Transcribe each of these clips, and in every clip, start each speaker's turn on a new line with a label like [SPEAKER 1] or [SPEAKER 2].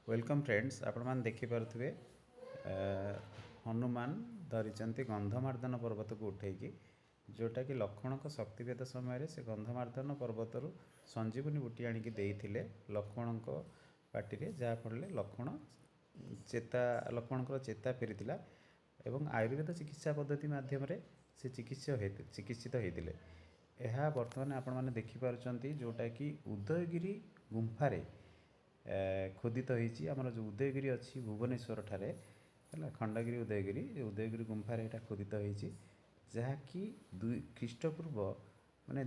[SPEAKER 1] Welcome friends आपण मैंने देखिपे हनुमान धरी गंधमार्दन पर्वत को उठेकी जोटा कि लक्ष्मण को शक्तिभेद समय से गंधमार्दन पर्वत संजीवनी बूटी आणिकी देइथिले लक्ष्मण पार्टी जहाँफल लक्ष्मण चेता फेरी एवं आयुर्वेद चिकित्सा पद्धति माध्यम से चिकित्सित होते यह बर्तमान आपण मैंने देखिपुं जोटा कि उदयगिरी गुंफारे खोदित होती आमर जो उदयगिरी अच्छी भुवनेश्वर ठारे है खंडगिरी उदयगिरी गुंफारे यहाँ खोदित होती जहाँकि ख्रीष्टपूर्व माने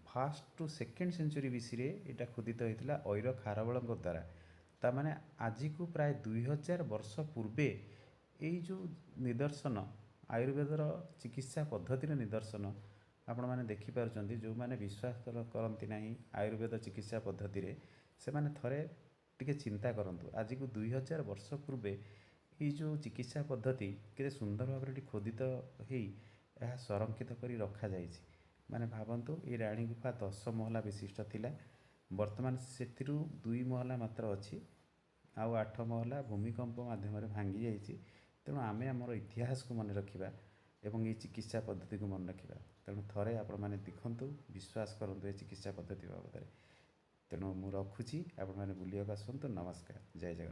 [SPEAKER 1] first to second century BC यहाँ खोदित होता ऐर खारबल द्वारा ताने आज को प्राय 2000 वर्ष पूर्वे यही जो निदर्शन आयुर्वेदर चिकित्सा पद्धतिर निदर्शन आपण मैंने देखिपुं जो मैंने विश्वास करती ना आयुर्वेद चिकित्सा पद्धति से माने थरे टिके चिंता करंतु आज को 2000 वर्ष पूर्वे ये जो चिकित्सा पद्धति के सुंदर भाव खोदित हो संरक्षित कर रखा जाइए माने भावंतु ये राणी गुफा 10 महला विशिष्ट थिला वर्तमान से 2 महला मात्र अच्छी आउ 8 महला भूमिकंप माध्यम भांगी जाइए तेणु आमे आमर इतिहास को मन रखा एवं ये चिकित्सा पद्धति को मन रखा तेणु थरे आपण मैंने देखु विश्वास करूँ ये चिकित्सा पद्धति बाबद तेणु मु रखुची आपण मैंने बुलिया आसतु नमस्कार जय जगन्नाथ।